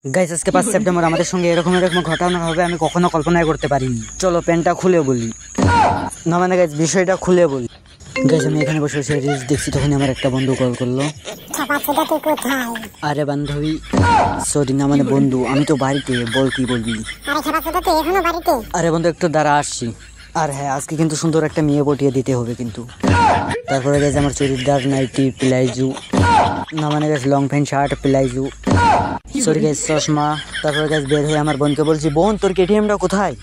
Guys আজকে 5 September আমাদের সঙ্গে এরকম ঘটনা হবে আমি কখনো কল্পনাই করতে পারিনি। চলো পেনটা খুলে বলি না, মানে গাইস বিষয়টা খুলে বলি। গাইস আমি এখানে বসে বসে রিলস দেখছি, তখন আমার একটা বন্ধু কল করলো। আরে বান্ধবী, সরি না মানে বন্ধু, আমি তো বাড়িতে। বল কি বলবি? আরে বন্ধু একটু দাঁড়া, আসছি। আর হ্যাঁ, আজকে কিন্তু সুন্দর একটা মেয়ে পটিয়ে দিতে হবে কিন্তু। তারপরে গেছে আমার চুড়িদার, নাইটি, প্লাইজু, না মানে গেছে লং প্যান্ট, শার্ট, প্লাইজু, সরি গেছে চশমা। তারপরে গেছে বের হয়ে আমার বোনকে বলছি, বোন তোর কেটিএমটা কোথায়?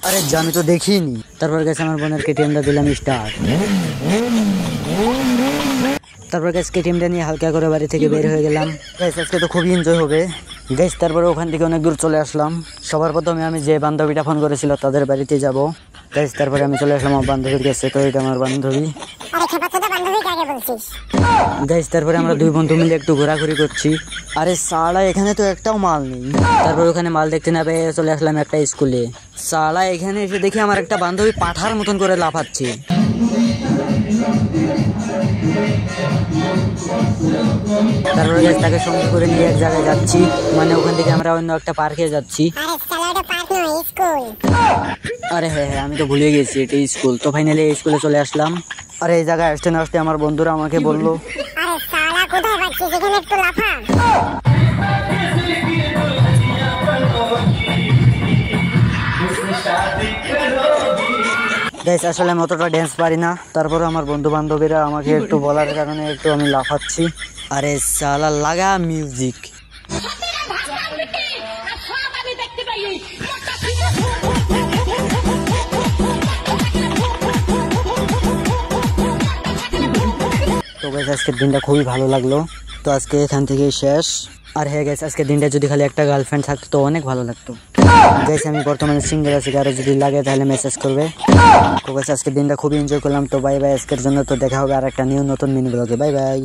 আরে আমি তো দেখিনি। তারপর গেছে আমার বোনের কেটিএমটা দিলাম স্টার্ট। তারপর গেছে কেটিএমটা নিয়ে হালকা করে বাড়ি থেকে বের হয়ে গেলাম। গাইস আজকে তো খুবই এনজয় হবে গাইস। তারপরে ওখান থেকে অনেক দূর চলে আসলাম। সবার প্রথমে আমি যে বান্ধবীটা ফোন করেছিল তাদের বাড়িতে যাব গাইস। তারপরে আমি চলে আসলাম আমার বান্ধবীর কাছে, তো এটা আমার বান্ধবী। গাইস তারপরে আমরা দুই বন্ধু মিলে একটু ঘোরাঘুরি করছি। আরে সালা, এখানে তো একটাও মাল নেই। তারপর ওখানে মাল দেখতে না পেয়ে চলে আসলাম একটা স্কুলে। সালা, এখানে এসে দেখি আমার একটা বান্ধবী পাঠার মতন করে লাফাচ্ছে। তারপরে তাকে সঙ্গে করে নিয়ে এক জায়গায় যাচ্ছি, মানে ওখান থেকে আমরা অন্য একটা পার্কে যাচ্ছি। আরে হ্যাঁ হ্যাঁ, আমি তো ভুলে গেছি এটা স্কুল। তো ফাইনালি স্কুলে চলে আসলাম। আর এই জায়গায় আসতে না আসতে আমার বন্ধুরা আমাকে বললো, গাইস আসলে আমি অতটা ড্যান্স পারি না। তারপরে আমার বন্ধু বান্ধবীরা আমাকে একটু বলার কারণে একটু আমি লাফাচ্ছি। আরে সালা, লাগা মিউজিক। তো গাইস আজকের দিনটা খুবই ভালো লাগলো। তো আজকে এখান থেকেই শেষ। আর হ্যাঁ গাইস, আজকের দিনটা যদি খালি একটা গার্লফ্রেন্ড থাকতো তো অনেক ভালো লাগতো। গাইস আমি বর্তমানে সিঙ্গেল আছি, কারো যদি লাগে তাহলে মেসেজ করবে। তো গাইস আজকের দিনটা খুবই এনজয় করলাম। তো বাই বাই আজকের জন্য। তো দেখা হবে আর একটা নতুন মিনি ব্লগে। Bye bye.